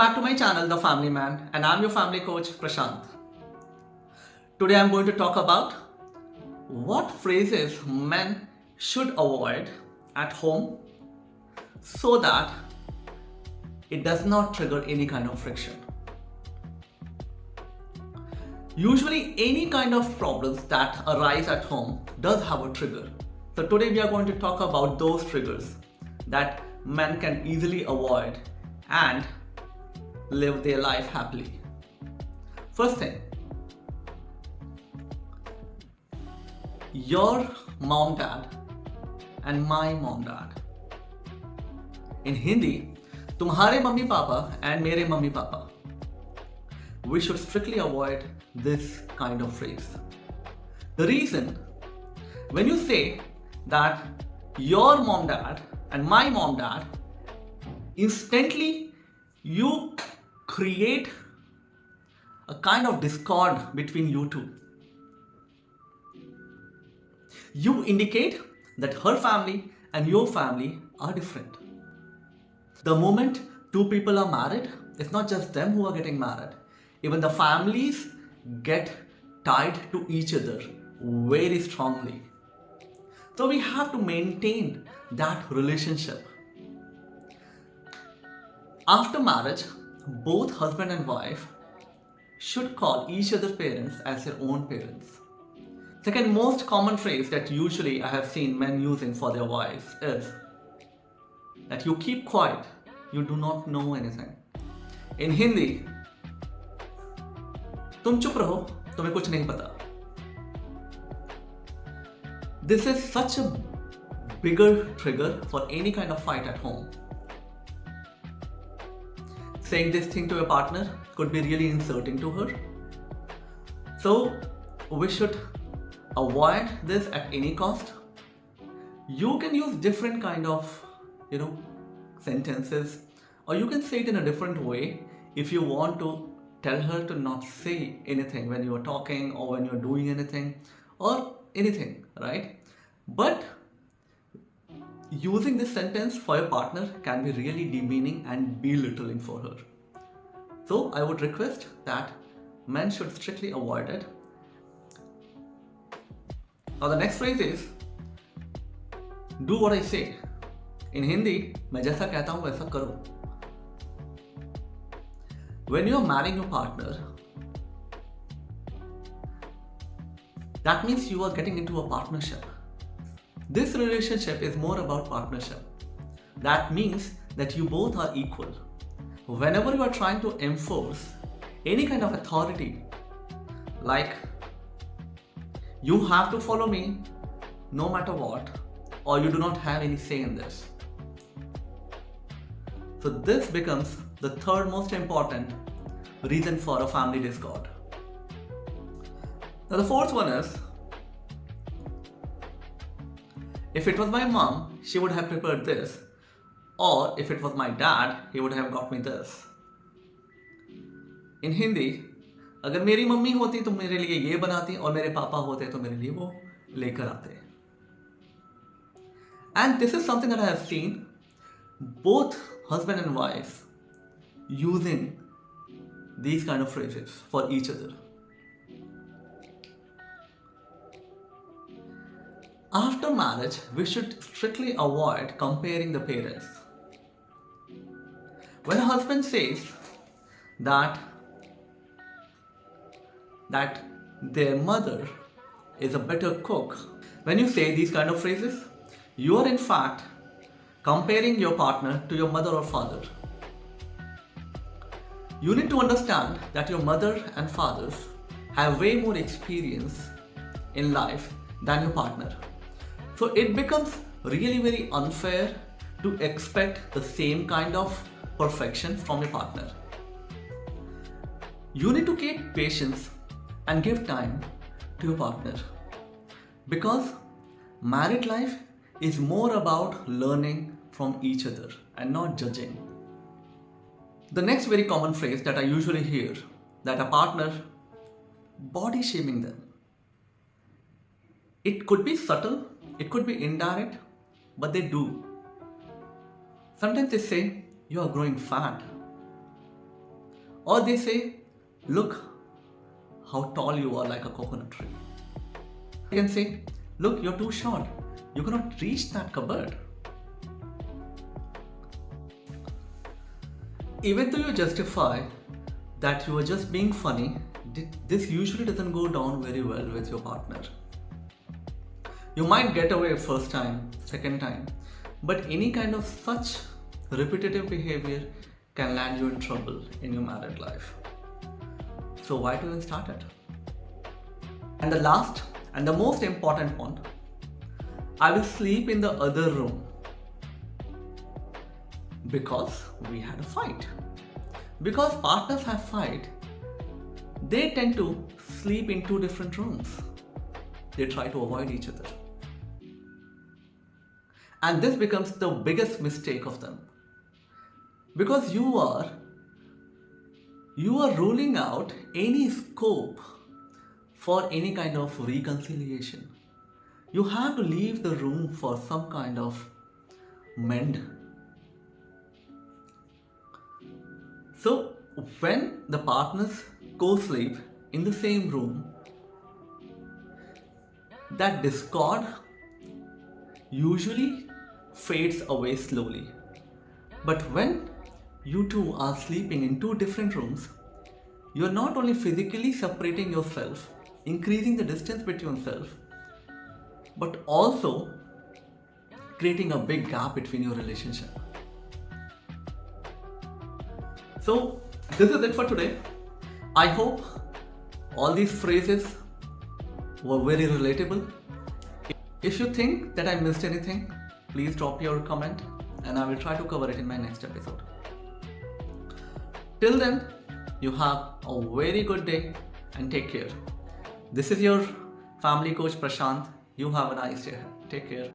Back to my channel, The Family Man, and I'm your family coach, Prashant. Today I'm going to talk about what phrases men should avoid at home so that it does not trigger any kind of friction. Usually, any kind of problems that arise at home does have a trigger. So today we are going to talk about those triggers that men can easily avoid and live their life happily. First thing, your mom dad and my mom dad. In Hindi, तुम्हारे mummy papa and मेरे mummy papa. We should strictly avoid this kind of phrase. The reason, when you say that your mom dad and my mom dad, instantly you create a kind of discord between you two. You indicate that her family and your family are different. The moment two people are married, it's not just them who are getting married. Even the families get tied to each other very strongly. So we have to maintain that relationship. After marriage, both husband and wife should call each other's parents as their own parents. Second most common phrase that usually I have seen men using for their wives is that you keep quiet, you do not know anything. In Hindi, तुम चुप रहो, तुम्हें कुछ नहीं पता. This is such a bigger trigger for any kind of fight at home. Saying this thing to your partner could be really insulting to her. So we should avoid this at any cost. You can use different kind of, sentences, or you can say it in a different way if you want to tell her to not say anything when you are talking or when you are doing anything or anything, right? But using this sentence for your partner can be really demeaning and belittling for her. So I would request that men should strictly avoid it. Now the next phrase is, do what I say. In Hindi, मैं जैसा कहता हूँ वैसा करो. When you are marrying your partner, that means you are getting into a partnership. This relationship is more about partnership. That means that you both are equal. Whenever you are trying to enforce any kind of authority, like you have to follow me no matter what, or you do not have any say in this. So this becomes the third most important reason for a family discord. Now the fourth one is, if it was my mom, she would have prepared this, or if it was my dad, he would have got me this. In Hindi, अगर मेरी mummy होती तो मेरे लिए ये बनाती और मेरे पापा होते तो मेरे लिए वो लेकर आते. And this is something that I have seen both husband and wife using these kind of phrases for each other. After marriage, we should strictly avoid comparing the parents. When a husband says that their mother is a better cook, when you say these kind of phrases, you are in fact comparing your partner to your mother or father. You need to understand that your mother and fathers have way more experience in life than your partner. So it becomes really very unfair to expect the same kind of perfection from your partner. You need to keep patience and give time to your partner, because married life is more about learning from each other and not judging. The next very common phrase that I usually hear, that a partner body shaming them. It could be subtle, it could be indirect, but they do. Sometimes they say, you are growing fat. Or they say, look how tall you are, like a coconut tree. They can say, look, you're too short. You cannot reach that cupboard. Even though you justify that you are just being funny, this usually doesn't go down very well with your partner. You might get away first time, second time, but any kind of such repetitive behavior can land you in trouble in your married life. So why to even start it? And the last and the most important one, I will sleep in the other room because we had a fight. Because partners have fight, they tend to sleep in two different rooms. They try to avoid each other. And this becomes the biggest mistake of them. Because you are ruling out any scope for any kind of reconciliation. You have to leave the room for some kind of mend. So when the partners co-sleep in the same room, that discord usually fades away slowly. But when you two are sleeping in two different rooms, you are not only physically separating yourself, increasing the distance between yourself, but also creating a big gap between your relationship. So this is it for today. I hope all these phrases were very relatable. If you think that I missed anything, please drop your comment and I will try to cover it in my next episode. Till then, you have a very good day and take care. This is your family coach Prashant. You have a nice day. Take care.